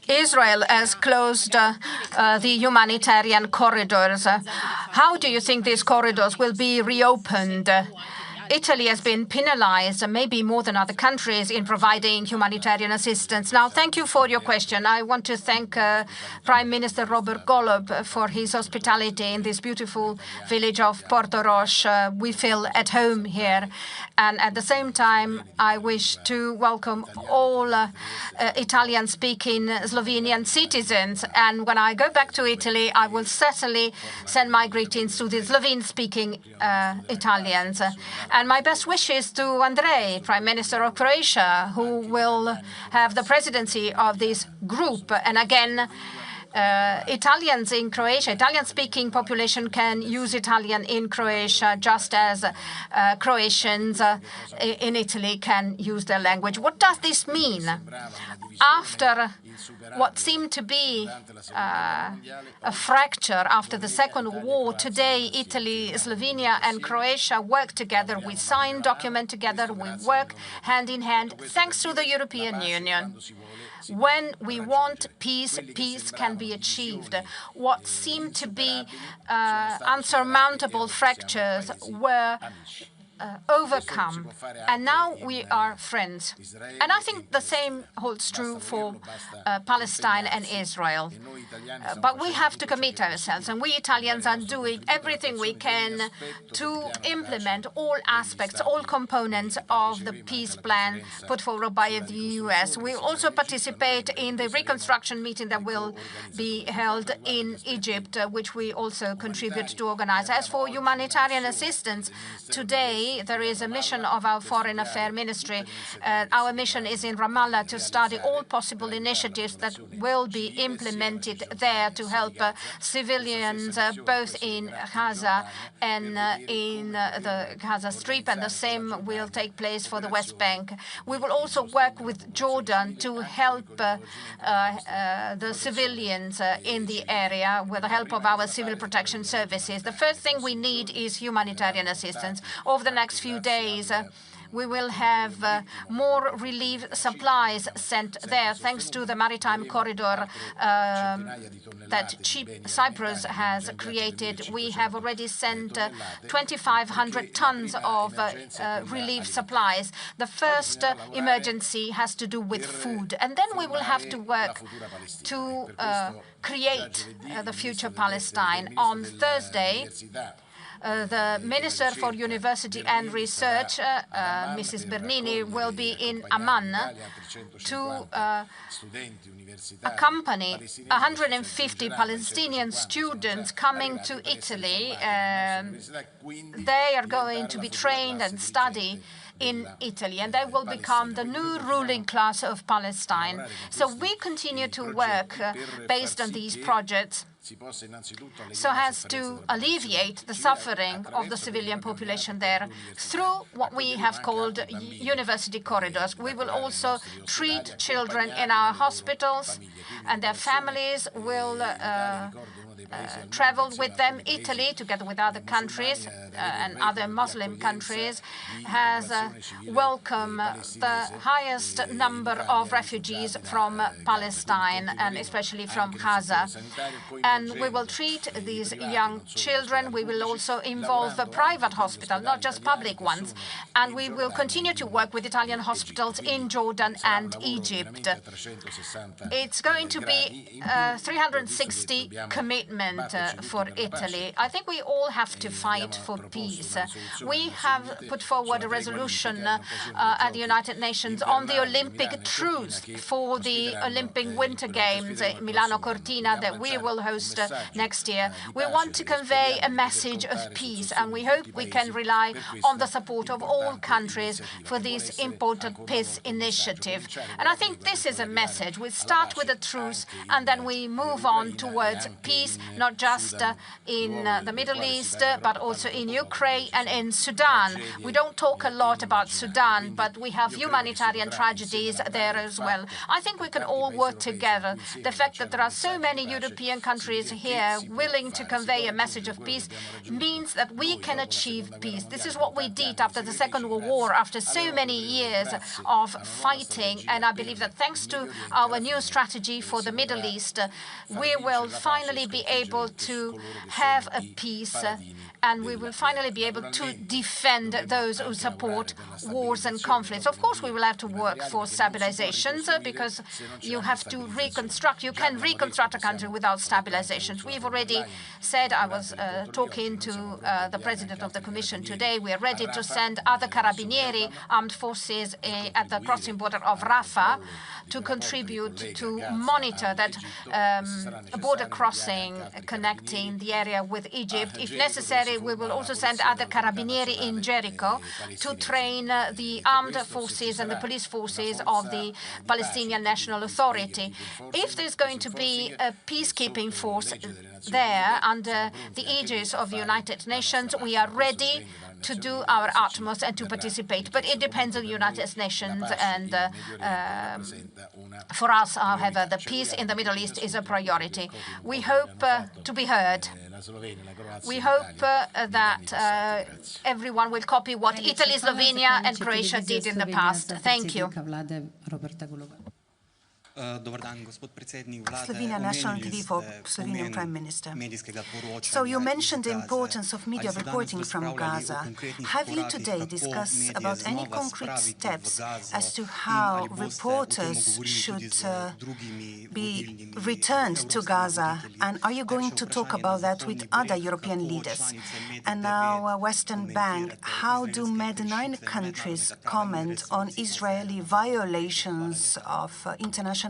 Israel has closed the humanitarian corridors. How do you think these corridors will be reopened? Italy has been penalized, maybe more than other countries, in providing humanitarian assistance. Now, thank you for your question. I want to thank Prime Minister Robert Golob for his hospitality in this beautiful village of Portoroz. We feel at home here. And at the same time, I wish to welcome all Italian-speaking Slovenian citizens. And when I go back to Italy, I will certainly send my greetings to the Slovene-speaking Italians. And my best wishes to Andrej, Prime Minister of Croatia, who will have the presidency of this group. And again, Italians in Croatia, Italian-speaking population can use Italian in Croatia just as Croatians in Italy can use their language. What does this mean? After what seemed to be a fracture after the Second War, today Italy, Slovenia and Croatia work together. We sign documents together. We work hand in hand thanks to the European Union. When we want peace, peace can be achieved. What seemed to be unsurmountable fractures were overcome, and now we are friends. And I think the same holds true for Palestine and Israel. But we have to commit ourselves, and we Italians are doing everything we can to implement all aspects, all components of the peace plan put forward by the US. We also participate in the reconstruction meeting that will be held in Egypt, which we also contribute to organize. As for humanitarian assistance, today there is a mission of our Foreign Affairs Ministry. Our mission is in Ramallah to study all possible initiatives that will be implemented there to help civilians both in Gaza and in the Gaza Strip, and the same will take place for the West Bank. We will also work with Jordan to help the civilians in the area with the help of our civil protection services. The first thing we need is humanitarian assistance. Over the next few days, we will have more relief supplies sent there, thanks to the maritime corridor that Cyprus has created. We have already sent 2,500 tons of relief supplies. The first emergency has to do with food, and then we will have to work to create the future Palestine. On Thursday, the Minister for University and Research, Mrs. Bernini, will be in Amman to accompany 150 Palestinian students coming to Italy. They are going to be trained and study in Italy, and they will become the new ruling class of Palestine. So we continue to work based on these projects so as to alleviate the suffering of the civilian population there through what we have called university corridors. We will also treat children in our hospitals, and their families will travel with them. Italy, together with other countries and other Muslim countries, has welcomed the highest number of refugees from Palestine, and especially from Gaza. And we will treat these young children. We will also involve a private hospital, not just public ones. And we will continue to work with Italian hospitals in Jordan and Egypt. It's going to be 360 commitment for Italy. I think we all have to fight for peace. We have put forward a resolution at the United Nations on the Olympic truce for the Olympic Winter Games, Milano Cortina, that we will host next year. We want to convey a message of peace, and we hope we can rely on the support of all countries for this important peace initiative. And I think this is a message. We start with a truce, and then we move on towards peace not just in the Middle East, but also in Ukraine and in Sudan. We don't talk a lot about Sudan, but we have humanitarian tragedies there as well. I think we can all work together. The fact that there are so many European countries here willing to convey a message of peace means that we can achieve peace. This is what we did after the Second World War, after so many years of fighting. And I believe that thanks to our new strategy for the Middle East, we will finally be able to have a peace, and we will finally be able to defend those who support wars and conflicts. Of course, we will have to work for stabilizations, because you have to reconstruct. You can reconstruct a country without stabilizations. We've already said, I was talking to the President of the Commission today, we are ready to send other Carabinieri armed forces at the crossing border of Rafah to contribute to monitor that border crossing connecting the area with Egypt. If necessary, we will also send other Carabinieri in Jericho to train the armed forces and the police forces of the Palestinian National Authority. If there's going to be a peacekeeping force there under the aegis of the United Nations, we are ready to do our utmost and to participate. But it depends on the United Nations, and for us, however, the peace in the Middle East is a priority. We hope to be heard. We hope that everyone will copy what Italy, Slovenia and Croatia did in the past. Thank you. Slovenia National TV for Slovenian Prime Minister. So you mentioned the importance of media reporting from Gaza. Have you today discussed about any concrete steps as to how reporters should be returned to Gaza? And are you going to talk about that with other European leaders? And now, Western Bank, how do MED9 countries comment on Israeli violations of international